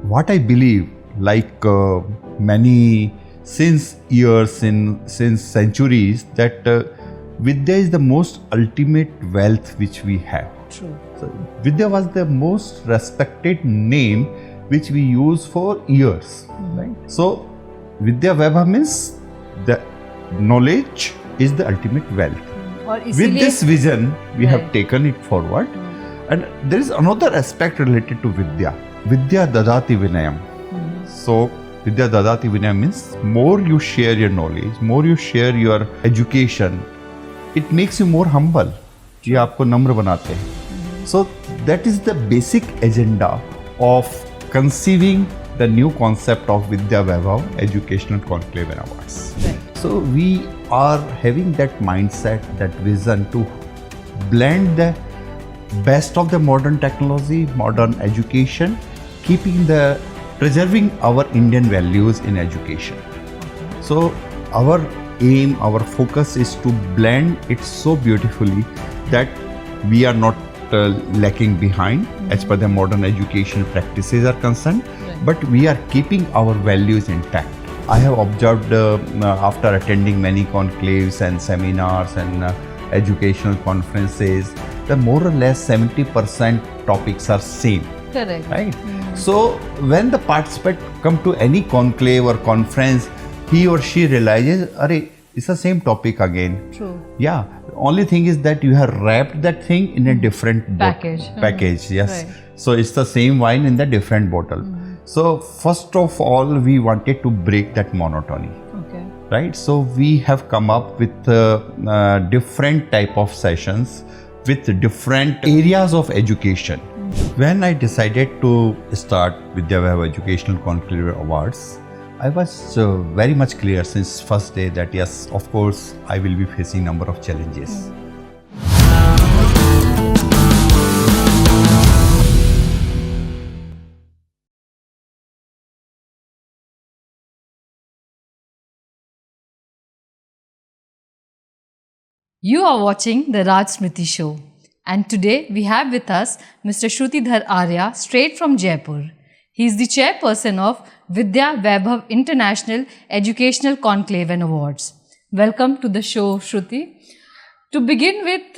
what I believe, like many since years, since centuries, that Vidya is the most ultimate wealth which we have. True. So Vidya was the most respected name which we use for years, right? So Vidyavaibhav means the knowledge is the ultimate wealth. With this vision, we have taken it forward. And there is another aspect related to Vidya. Vidya dadati vinayam. So Vidya dadati vinayam means more you share your knowledge, more you share your education, it makes you more humble. ये आपको नम्र बनाते हैं. So that is the basic agenda of conceiving the new concept of Vidyavaibhav Educational Conclave and Awards. So we are having that mindset, that vision to blend the best of the modern technology, modern education, preserving our Indian values in education. So our aim, our focus is to blend it so beautifully that we are not lacking behind as per the modern education practices are concerned, but we are keeping our values intact. I have observed after attending many conclaves and seminars and educational conferences that more or less 70% topics are same. Correct. Right? So when the participant come to any conclave or conference, he or she realizes, "Arey, it's the same topic again." True. Yeah. The only thing is that you have wrapped that thing in a different package. Yes. Right. So it's the same wine in the different bottle. So first of all, we wanted to break that monotony. Okay. Right. So we have come up with different type of sessions with different areas of education. When I decided to start Vidyavaibhav Educational Conclave Awards, I was very much clear since first day that yes, of course, I will be facing number of challenges. You are watching the Raj Smriti show, and today we have with us Mr. Shrutidhara Arya, straight from Jaipur. He is the chairperson of Vidyavaibhav International Educational Conclave and Awards. Welcome to the show, Shruti. To begin with,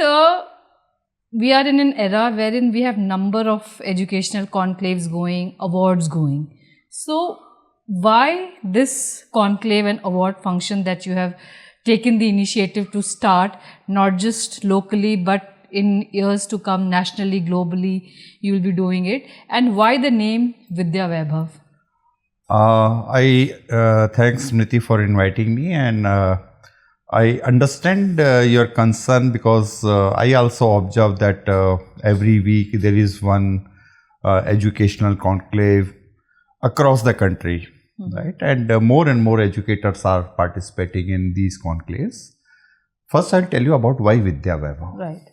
we are in an era wherein we have number of educational conclaves going, awards going. So, why this conclave and award function that you have taken the initiative to start, not just locally, but in years to come, nationally, globally, you will be doing it, and why the name Vidyavaibhav? Thanks Smriti for inviting me, and I understand your concern because I also observe that every week there is one educational conclave across the country, right? And more and more educators are participating in these conclaves. First, I'll tell you about why Vidyavaibhav. Right.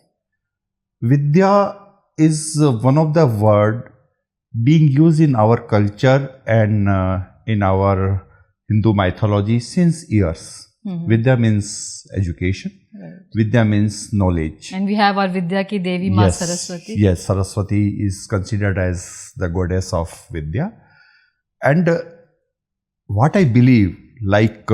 Vidya is one of the word being used in our culture and in our Hindu mythology since years. Vidya means education. Right. Vidya means knowledge. And we have our Vidya ki Devi Ma Saraswati. Yes, Saraswati is considered as the goddess of Vidya. And what I believe, like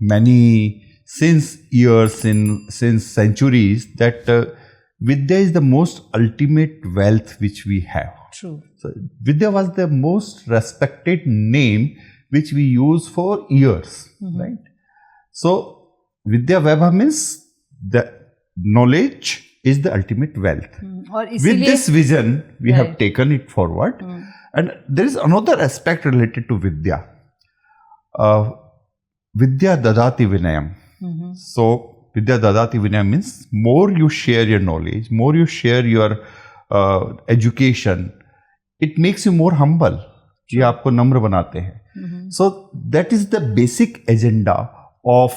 many since years, since centuries, that Vidya is the most ultimate wealth which we have. True. So Vidya was the most respected name which we use for years, right? So Vidyavaibhav means the knowledge is the ultimate wealth. With this vision, we have taken it forward. And there is another aspect related to Vidya. Vidya dadati vinayam. So Vidya dadati vinayam means more you share your knowledge, more you share your education, it makes you more humble. ये आपको नम्र बनाते हैं. So that is the basic agenda of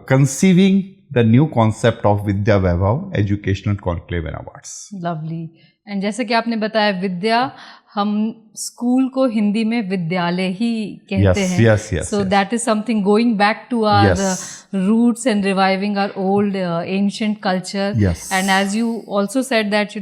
conceiving the new concept of Vidyavaibhav Educational Conclave and Awards. Lovely. And जैसे कि आपने बताया विद्या, हम स्कूल को हिंदी में विद्यालय ही कहते हैं. Yes. So that is something going back to our roots and reviving our old ancient culture. Yes. And as you also said that,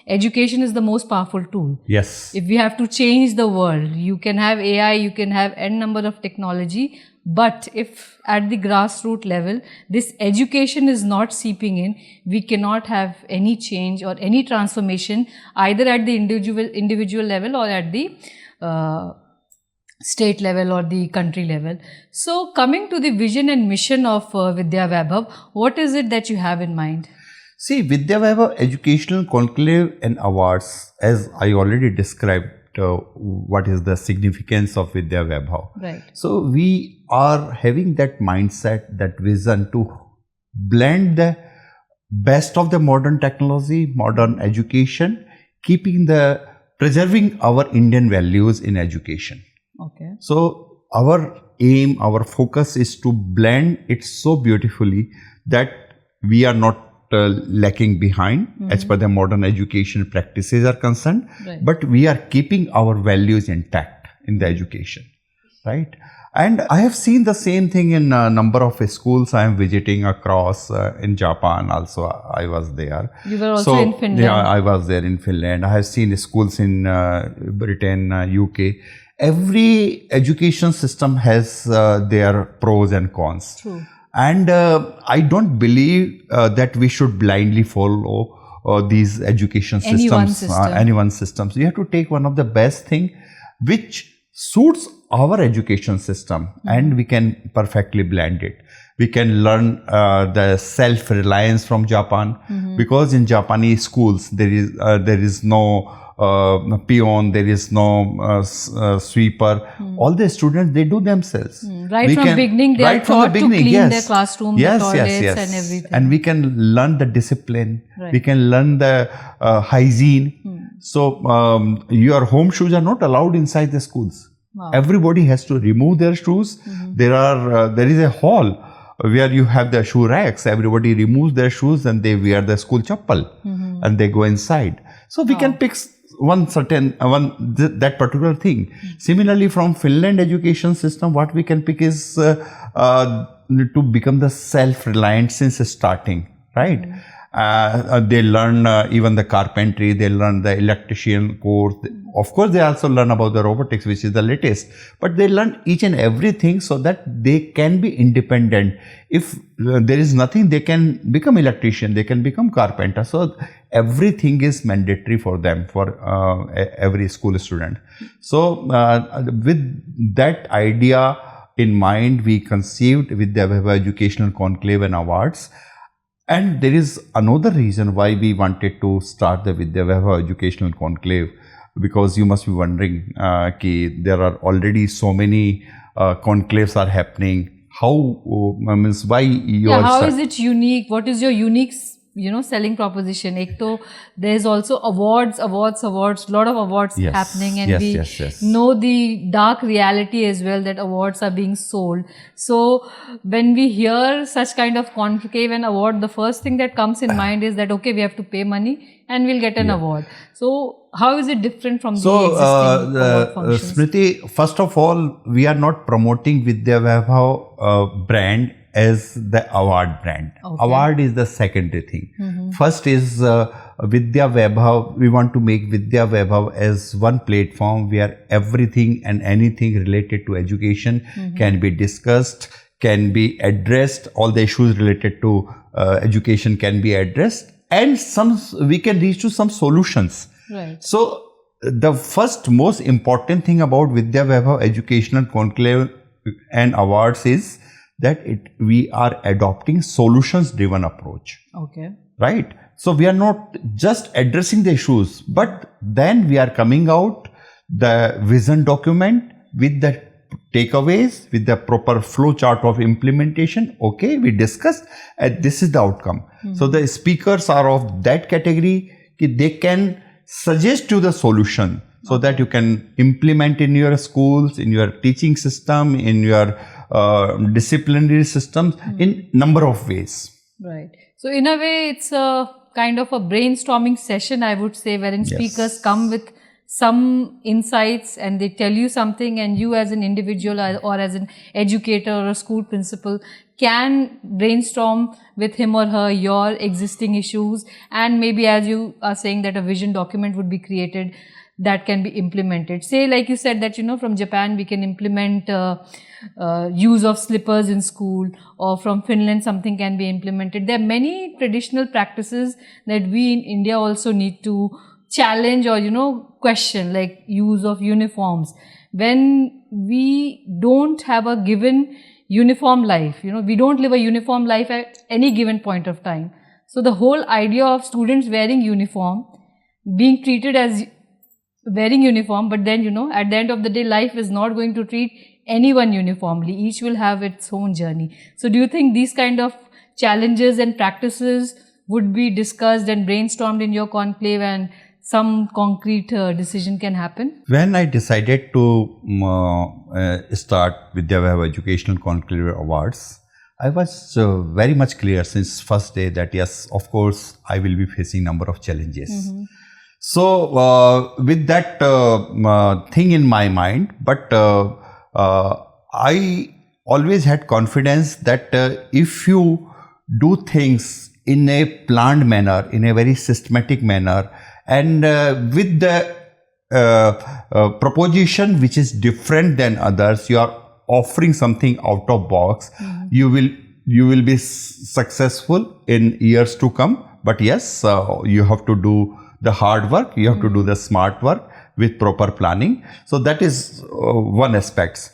education is the most powerful tool. Yes. If we have to change the world, you can have AI, you can have n number of technology, but if at the grassroots level, this education is not seeping in, we cannot have any change or any transformation either at the individual level or at the state level or the country level. So coming to the vision and mission of Vidyavaibhav, what is it that you have in mind? See, Vidyavaibhav Educational Conclave and Awards, as I already described, what is the significance of Vidyavaibhav. Right. So we are having that mindset, that vision to blend the best of the modern technology, modern education, preserving our Indian values in education. Okay. So our aim, our focus is to blend it so beautifully that we are not lacking behind as per the modern education practices are concerned, but we are keeping our values intact in the education, right? And I have seen the same thing in a number of schools I am visiting across in Japan also. I was there. You were also in Finland. Yeah, I was there in Finland. I have seen schools in Britain, UK. Every education system has their pros and cons. True. And I don't believe that we should blindly follow these education systems, anyone's systems. You have to take one of the best thing which suits our education system, and we can perfectly blend it. We can learn the self-reliance from Japan, because in Japanese schools there is no peon, there is no sweeper. All the students, they do themselves. Right from beginning, they are taught to clean their classroom, the toilets and everything. And we can learn the discipline. We can learn the hygiene. So your home shoes are not allowed inside the schools. Wow. Everybody has to remove their shoes. There is a hall where you have the shoe racks. Everybody removes their shoes and they wear the school chappal and they go inside. So we can pick that particular thing. Similarly, from Finland education system, what we can pick is to become the self-reliant since starting, right? They learn even the carpentry, they learn the electrician course. Of course, they also learn about the robotics, which is the latest. But they learn each and everything so that they can be independent. If there is nothing, they can become electrician, they can become carpenter. So everything is mandatory for them, for every school student. So with that idea in mind, we conceived Vidyavaibhav Educational Conclave and Awards. And there is another reason why we wanted to start the Vidyavaibhav Educational Conclave, because you must be wondering, there are already so many conclaves are happening. Why you are... How is it unique? What is your unique, selling proposition? There is also awards, lot of awards happening, and we know the dark reality as well that awards are being sold. So when we hear such kind of conclave and award, the first thing that comes in mind is that, okay, we have to pay money and we'll get an award. So how is it different from the existing award functions? Smriti, first of all, we are not promoting Vidyavaibhav brand as the award brand. Okay. Award is the secondary thing. First is Vidyavaibhav. We want to make Vidyavaibhav as one platform where everything and anything related to education can be discussed, can be addressed. All the issues related to education can be addressed, and we can reach to some solutions. Right. So the first most important thing about Vidyavaibhav Educational Conclave and Awards is that we are adopting solutions-driven approach. Okay. Right? So we are not just addressing the issues, but then we are coming out the vision document with the takeaways, with the proper flow chart of implementation. Okay, we discussed, and this is the outcome. So the speakers are of that category, they can suggest you the solution so that you can implement in your schools, in your teaching system, in your disciplinary systems in number of ways. Right. So in a way, it's a kind of a brainstorming session, I would say, wherein speakers come with some insights and they tell you something, and you as an individual or as an educator or a school principal can brainstorm with him or her your existing issues, and maybe, as you are saying, that a vision document would be created that can be implemented. Say, like you said, that, from Japan we can implement use of slippers in school, or from Finland something can be implemented. There are many traditional practices that we in India also need to challenge or, question, like use of uniforms. When we don't have a given uniform life, we don't live a uniform life at any given point of time. So the whole idea of students wearing uniform, being treated as wearing uniform, but then, at the end of the day, life is not going to treat anyone uniformly. Each will have its own journey. So do you think these kind of challenges and practices would be discussed and brainstormed in your conclave, and some concrete decision can happen? When I decided to start Vidyavaibhav Educational Conclave Awards, I was very much clear since first day that yes, of course, I will be facing number of challenges. So with that thing in my mind, but I always had confidence that if you do things in a planned manner, in a very systematic manner, and with the proposition which is different than others, you are offering something out of box, you will be successful in years to come. But yes, you have to do the hard work, you have to do the smart work with proper planning. So that is one aspect.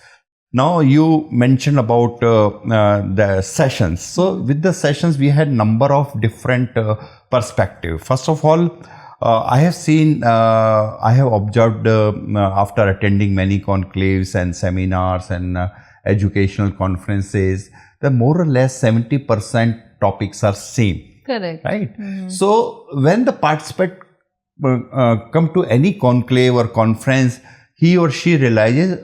Now you mentioned about the sessions. So with the sessions, we had number of different perspectives. First of all, I have seen, I have observed after attending many conclaves and seminars and educational conferences, that more or less 70% topics are same. Correct. Right? So when the participant come to any conclave or conference, he or she realizes,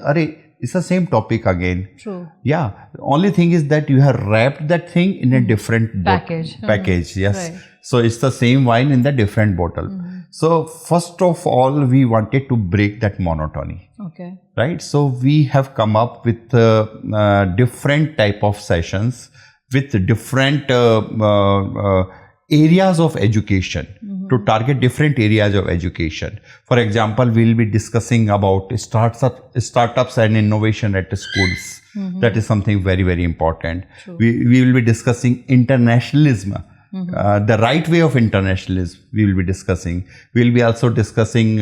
it's the same topic again. True. Yeah. The only thing is that you have wrapped that thing in a different package. Yes. Right. So it's the same wine in the different bottle. So first of all, we wanted to break that monotony. Okay. Right. So we have come up with different type of sessions with different areas of education, to target different areas of education. For example, we will be discussing about startups and innovation at the schools. That is something very, very important. We will be discussing internationalism, the right way of internationalism we will be discussing. We will be also discussing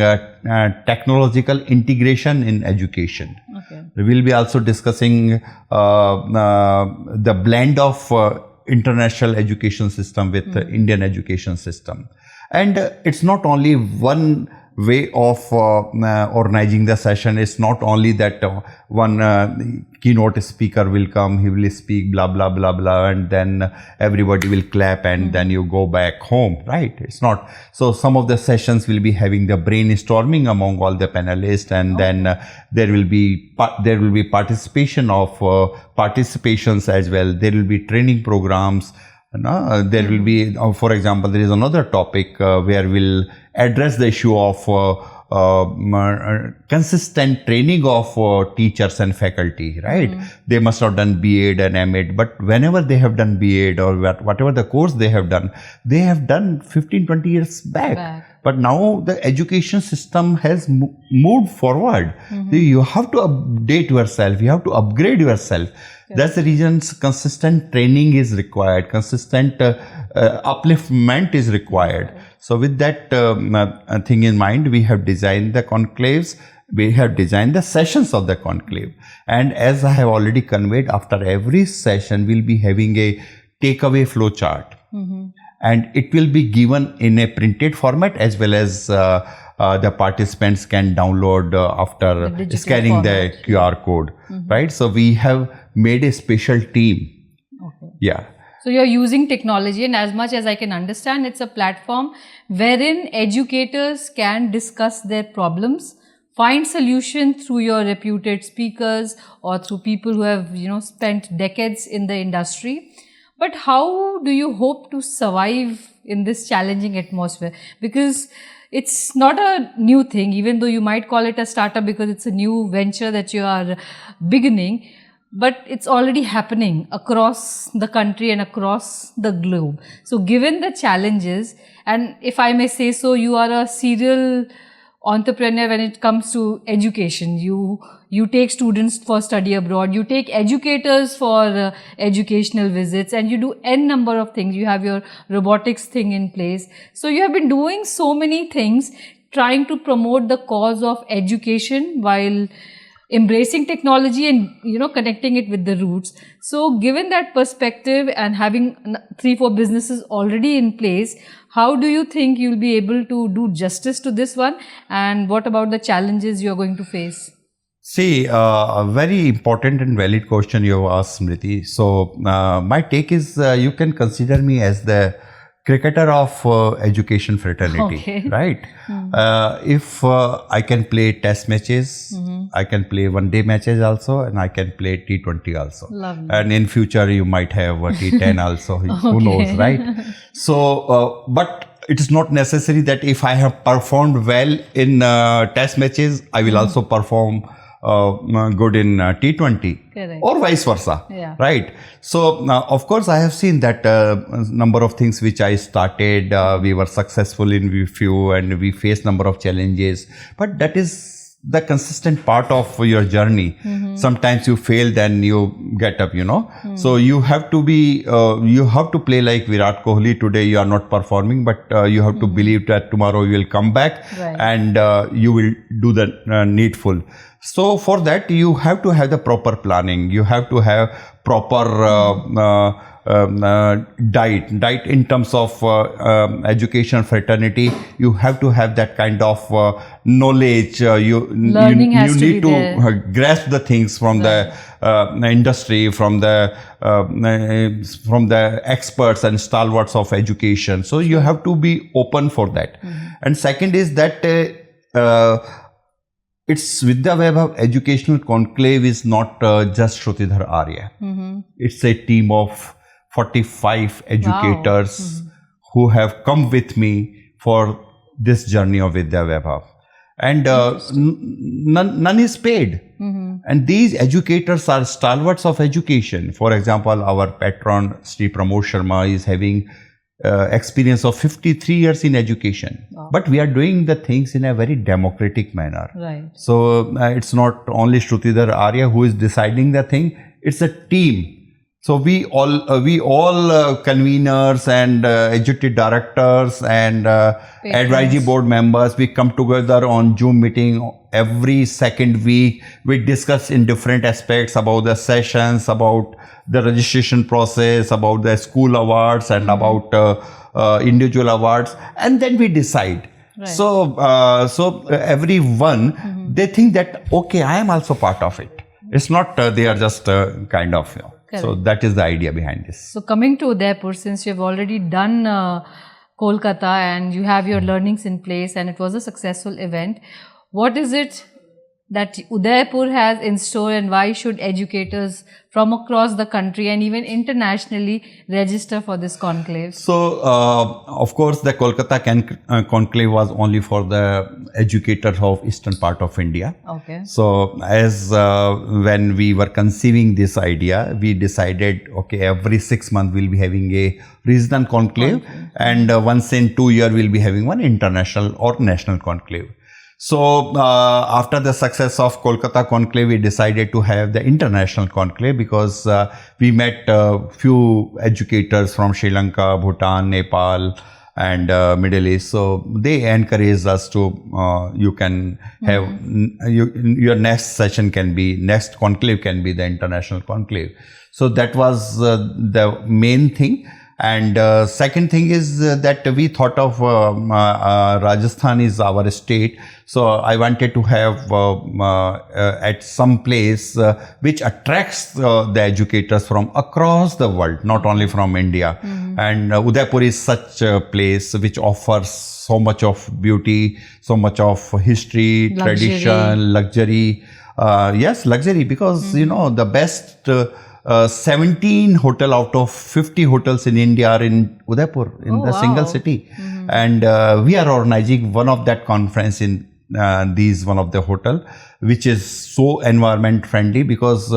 technological integration in education. Okay. We will be also discussing the blend of international education system with the Indian education system. And it's not only one way of organizing the session. It's not only that one keynote speaker will come, he will speak blah, blah, blah, blah, and then everybody will clap and then you go back home, right? It's not. So some of the sessions will be having the brainstorming among all the panelists, and then there will be participation of participations as well. There will be training programs. There will be, for example, there is another topic where we'll address the issue of consistent training of teachers and faculty, right? They must have done B.Ed and M.Ed, but whenever they have done B.Ed or whatever the course they have done 15-20 years back. But now the education system has moved forward. You have to update yourself, you have to upgrade yourself. That's the reason consistent training is required, consistent upliftment is required. So with that thing in mind, we have designed the conclaves, we have designed the sessions of the conclave. And as I have already conveyed, after every session, we'll be having a takeaway flow chart. And it will be given in a printed format, as well as the participants can download after scanning format. The QR code, right? So we have made a special team. Okay. Yeah. So you're using technology, and as much as I can understand, it's a platform wherein educators can discuss their problems, find solution through your reputed speakers or through people who have, spent decades in the industry. But how do you hope to survive in this challenging atmosphere? Because it's not a new thing, even though you might call it a startup because it's a new venture that you are beginning, but it's already happening across the country and across the globe. So given the challenges, and if I may say so, you are a serial entrepreneur when it comes to education. You take students for study abroad, you take educators for educational visits, and you do n number of things. You have your robotics thing in place. So you have been doing so many things, trying to promote the cause of education while embracing technology and, you know, connecting it with the roots. So given that perspective and having 3-4 businesses already in place, how do you think you'll be able to do justice to this one? And what about the challenges you're going to face? See, a very important and valid question you have asked, Smriti. So, my take is you can consider me as the cricketer of education fraternity, Okay. right? If I can play test matches, I can play one-day matches also, and I can play T20 also. Lovely. And in future, you might have a T10 also, who knows, right? So, but it is not necessary that if I have performed well in test matches, I will also perform good in T20. Correct. Or vice versa, Yeah. right? So, of course, I have seen that number of things which I started, we were successful in few and we faced number of challenges, but that is the consistent part of your journey. Sometimes you fail, then you get up, you know. So you have to be, you have to play like Virat Kohli. Today you are not performing, but you have to believe that tomorrow you will come back. Right. And you will do the needful. So for that, you have to have the proper planning. You have to have proper diet in terms of education fraternity. You have to have that kind of knowledge. Learning has to need be to there. grasp the things from the industry, from the experts and stalwarts of education. So you have to be open for that. And second is that it's Vidyavaibhav Educational Conclave is not just Shrutidhara Arya. It's a team of 45 educators who have come with me for this journey of Vidyavaibhav. And none is paid. And these educators are stalwarts of education. For example, our patron, Sri Pramod Sharma, is having experience of 53 years in education. But we are doing the things in a very democratic manner. Right. So it's not only Shrutidhara Arya who is deciding the thing, it's a team. So we all conveners and executive directors and advisory board members, we come together on Zoom meeting every second week. We discuss in different aspects about the sessions, about the registration process, about the school awards and about individual awards, and then we decide. Right. So everyone, they think that, okay, I am also part of it. It's not they are just kind of, you know. So that is the idea behind this. So coming to Udaipur, since you have already done Kolkata and you have your learnings in place and it was a successful event, what is it that Udaipur has in store and why should educators from across the country and even internationally register for this conclave? So, of course, the Kolkata conclave was only for the educators of eastern part of India. Okay. So, as when we were conceiving this idea, we decided, okay, every 6 months we'll be having a regional conclave and once in 2 years we'll be having one international or national conclave. So, after the success of Kolkata conclave, we decided to have the international conclave because we met few educators from Sri Lanka, Bhutan, Nepal and Middle East. So, they encouraged us to, you can have, your next session can be, next conclave can be the international conclave. So, that was the main thing. And second thing is that we thought of Rajasthan is our state. So I wanted to have at some place which attracts the educators from across the world, not only from India. And Udaipur is such a place which offers so much of beauty, so much of history, tradition, luxury. Yes, luxury, because you know the best 17 hotel out of 50 hotels in India are in Udaipur, in the single city. And we are organizing one of that conference in one of the hotel, which is so environment friendly, because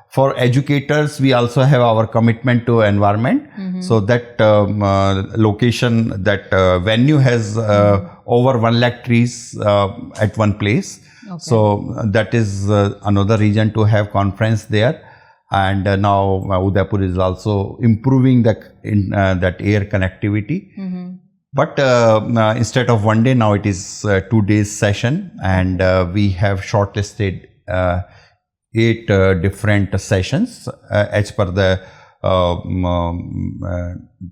for educators, we also have our commitment to environment. So that location, that venue has over 1 lakh trees at one place. Okay. So that is another reason to have conference there. And now Udaipur is also improving that air connectivity. But instead of 1 day, now it is 2 days session, and we have shortlisted 8 different sessions as per the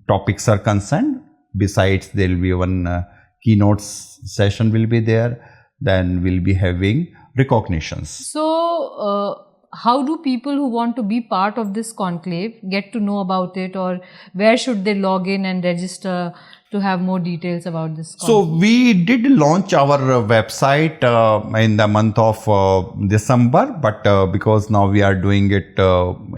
topics are concerned. Besides, there will be one keynote session will be there. Then we'll be having recognitions. So, how do people who want to be part of this conclave get to know about it, or where should they log in and register to have more details about this conclave? So we did launch our website in the month of December, but because now we are doing it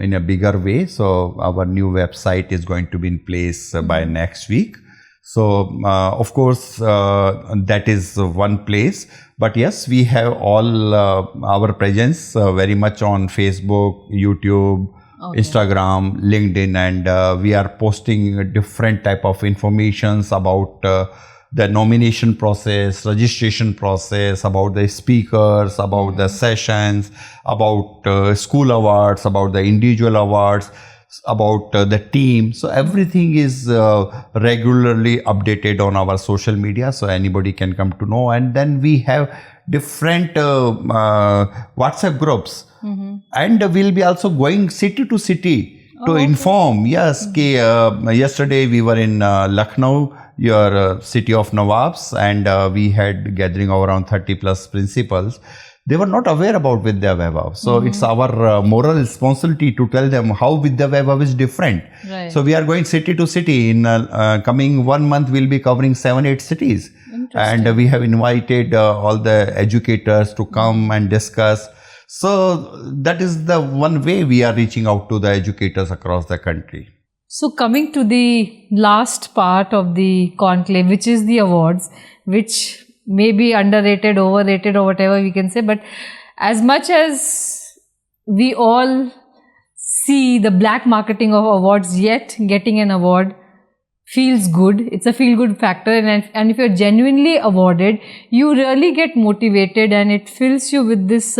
in a bigger way, so our new website is going to be in place by next week. So of course that is one place, but yes, we have all our presence very much on Facebook, YouTube, Instagram, LinkedIn, and we are posting different type of informations about the nomination process, registration process, about the speakers, about the sessions, about school awards, about the individual awards, about the team. So everything is regularly updated on our social media, so anybody can come to know. And then we have different WhatsApp groups, and we'll be also going city to city to inform. Yes, yesterday we were in Lucknow, your city of Nawabs, and we had gathering of around 30 plus principals. They were not aware about Vidyavaibhav. So it's our moral responsibility to tell them how Vidyavaibhav is different. Right. So we are going city to city. In coming 1 month, we'll be covering 7-8 cities. And we have invited all the educators to come and discuss. So that is the one way we are reaching out to the educators across the country. So coming to the last part of the conclave, which is the awards, which may be underrated, overrated, or whatever we can say, but as much as we all see the black marketing of awards, yet getting an award feels good. It's a feel-good factor, and if you're genuinely awarded, you really get motivated, and it fills you with this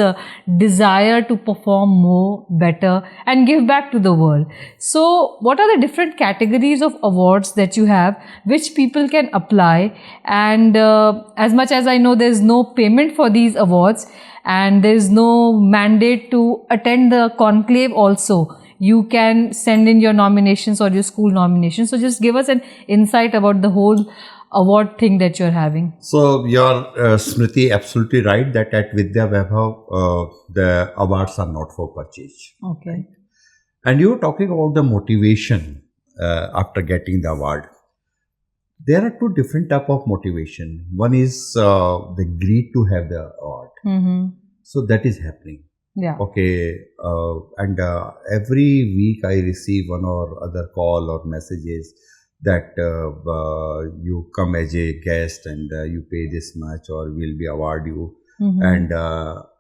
desire to perform more, better, and give back to the world. So what are the different categories of awards that you have, which people can apply? And as much as I know, there's no payment for these awards, and there's no mandate to attend the conclave also. You can send in your nominations or your school nominations. So just give us an insight about the whole award thing that you're having. So you're Smriti, absolutely right that at Vidyavaibhav, the awards are not for purchase. Okay. Right? And you were talking about the motivation after getting the award. There are 2 different type of motivation. One is the greed to have the award. So that is happening. Yeah. Okay. And every week I receive one or other call or messages that you come as a guest and you pay this much, or we'll be award you. And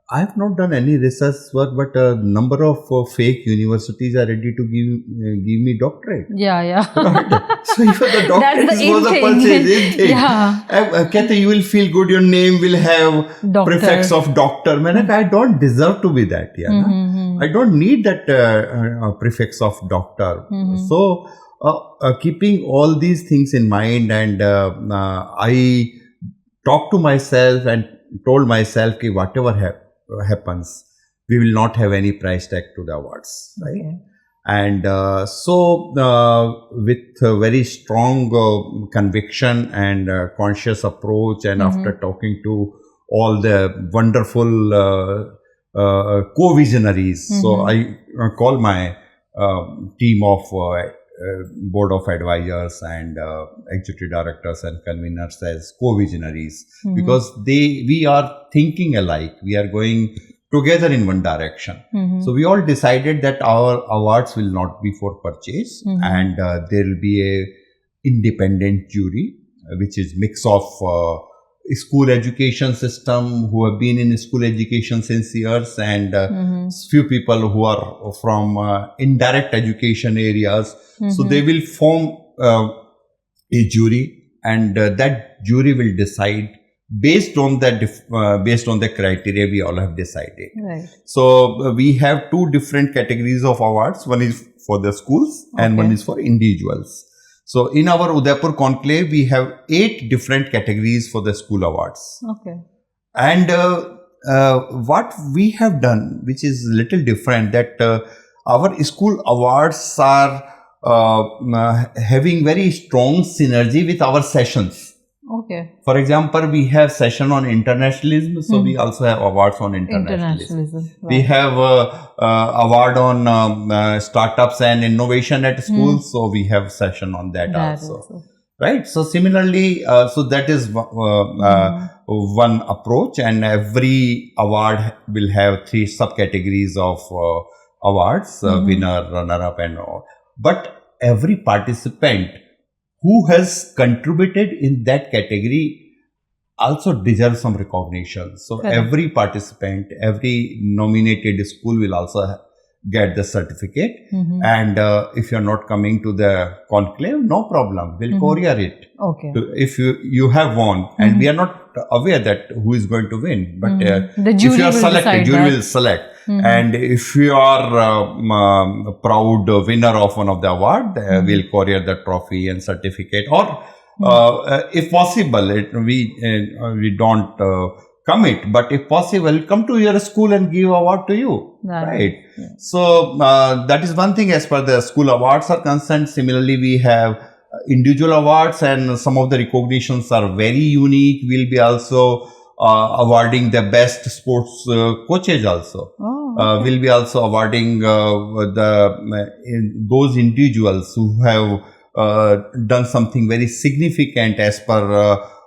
I have not done any research work, but a number of fake universities are ready to give me doctorate. Yeah. Right? So if the doctorate was a purchase, Kathy, you will feel good. Your name will have prefix of doctor. I don't deserve to be that. I don't need that prefix of doctor. So keeping all these things in mind, and I talked to myself and told myself that whatever happens, we will not have any price tag to the awards, right? Okay. And so with a very strong conviction and conscious approach, and after talking to all the wonderful co-visionaries, so I call my team of board of advisors and executive directors and conveners as co-visionaries, because we are thinking alike. We are going together in one direction. So we all decided that our awards will not be for purchase, and there will be a independent jury, which is mix of school education system who have been in school education since years, and few people who are from indirect education areas. So they will form a jury, and that jury will decide based on the criteria we all have decided. Right. So we have two different categories of awards. One is for the schools and one is for individuals. So in our Udaipur Conclave, we have 8 different categories for the school awards. Okay. And what we have done, which is little different, that our school awards are having very strong synergy with our sessions. Okay. For example, we have session on internationalism, so we also have awards on internationalism. Right. We have award on startups and innovation at school, so we have session on that also. Right. So similarly, so that is one approach, and every award will have 3 subcategories of awards: winner, runner-up, and all. But every participant who has contributed in that category also deserves some recognition. So every participant, every nominated school will also get the certificate. And if you're not coming to the conclave, no problem, we'll courier it. Okay. If you have won, and we are not aware that who is going to win, but the jury if you are will selected, decide jury that. will select. And if you are a proud winner of one of the award, we'll courier the trophy and certificate. Or if possible, we don't commit, but if possible, come to your school and give award to you. Right. Yeah. So that is one thing as far the school awards are concerned. Similarly, we have individual awards, and some of the recognitions are very unique. We'll be also awarding the best sports coaches also. We'll be also awarding those individuals who have done something very significant as per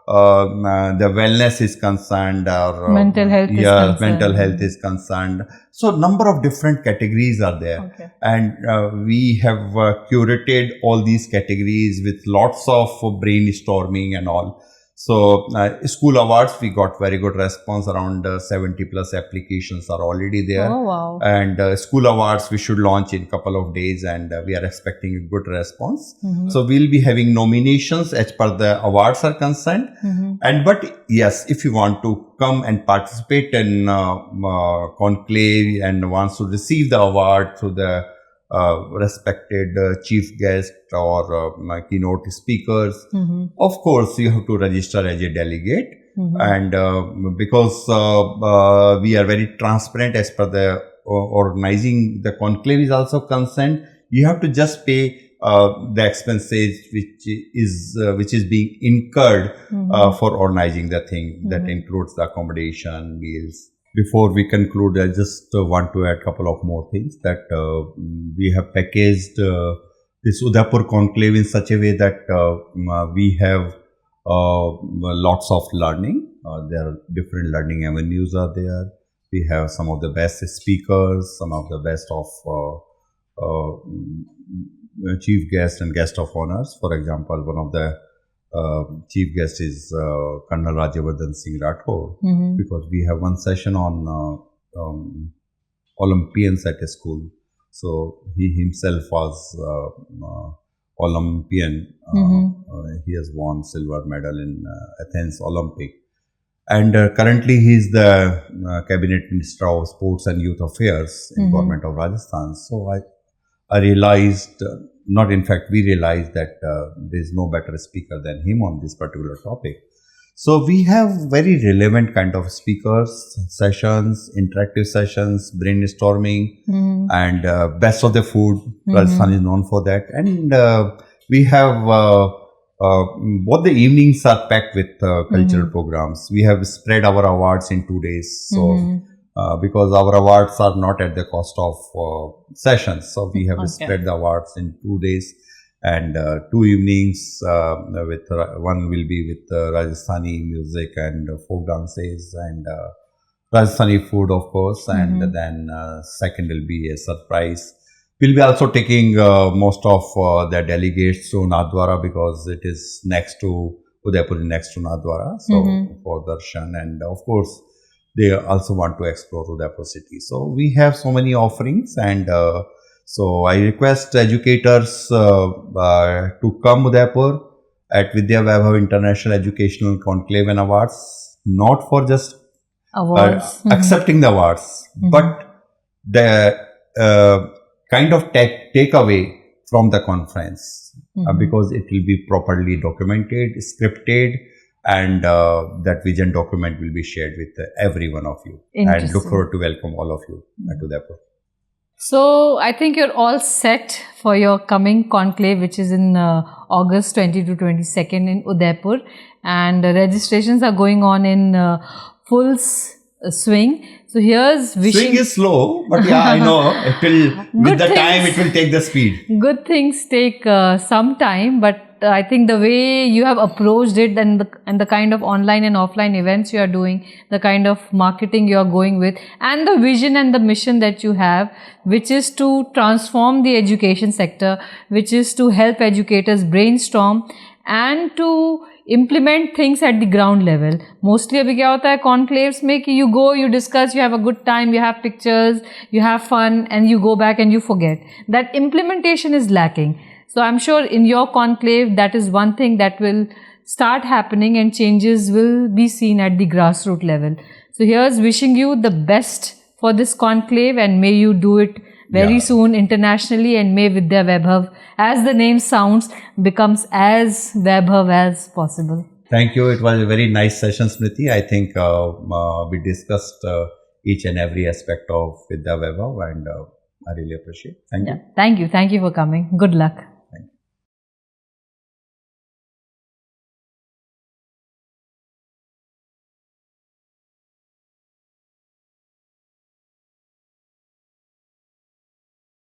the wellness is concerned, or mental health is concerned. Mental health is concerned. So number of different categories are there, and we have curated all these categories with lots of brainstorming and all. So school awards, we got very good response. Around 70 plus applications are already there. Oh, wow. And school awards we should launch in couple of days, and we are expecting a good response. So we'll be having nominations as per the awards are concerned. And but yes, if you want to come and participate in conclave and wants to receive the award through the respected chief guest or keynote speakers, of course you have to register as a delegate. And because we are very transparent as per the organizing the conclave is also concerned, you have to just pay the expenses which is being incurred for organizing the thing. That includes the accommodation, meals. Before we conclude, I just want to add a couple of more things, that we have packaged this Udaipur conclave in such a way that we have lots of learning. There are different learning avenues are there. We have some of the best speakers, some of the best of chief guests and guest of honors. For example, one of the chief guest is Colonel Rajyavardhan Singh Rathore, because we have one session on Olympians at a school. So he himself was Olympian. He has won silver medal in Athens Olympic, and currently he is the cabinet minister of sports and youth affairs in government of Rajasthan. So I realized, not in fact, we realized that there is no better speaker than him on this particular topic. So we have very relevant kind of speakers, sessions, interactive sessions, brainstorming, and best of the food. Rajasthan is known for that. And we have both the evenings are packed with cultural programs. We have spread our awards in 2 days. So because our awards are not at the cost of sessions, so we have spread the awards in 2 days, and 2 evenings with one will be with Rajasthani music and folk dances, and Rajasthani food, of course, and then second will be a surprise. We'll be also taking most of the delegates to Nathdwara because it is next to Udaipur, is next to Nathdwara, so for darshan, and of course they also want to explore Udaipur city. So we have so many offerings, and so I request educators to come Udaipur at Vidyavaibhav International Educational Conclave and Awards, not for just accepting the awards, but the kind of takeaway from the conference, because it will be properly documented, scripted, and that vision document will be shared with every one of you. And look forward to welcome all of you to Udaipur. So I think you're all set for your coming conclave, which is in August 20 to 22nd in Udaipur, and registrations are going on in full swing. So here's wishing. Swing is slow, but yeah, I know it will. With the time, it will take the speed. Good things take some time, but I think the way you have approached it, and the kind of online and offline events you are doing, the kind of marketing you are going with, and the vision and the mission that you have, which is to transform the education sector, which is to help educators brainstorm and to implement things at the ground level. Mostly अभी क्या होता है conclaves में कि you go, you discuss, you have a good time, you have pictures, you have fun, and you go back and you forget. That implementation is lacking. So I'm sure in your conclave, that is one thing that will start happening, and changes will be seen at the grassroots level. So here's wishing you the best for this conclave, and may you do it very soon internationally, and may Vidyavaibhav, as the name sounds, becomes as Vaibhav as possible. Thank you. It was a very nice session, Smriti. I think we discussed each and every aspect of Vidyavaibhav, and I really appreciate it. Thank you. Thank you. Thank you for coming. Good luck.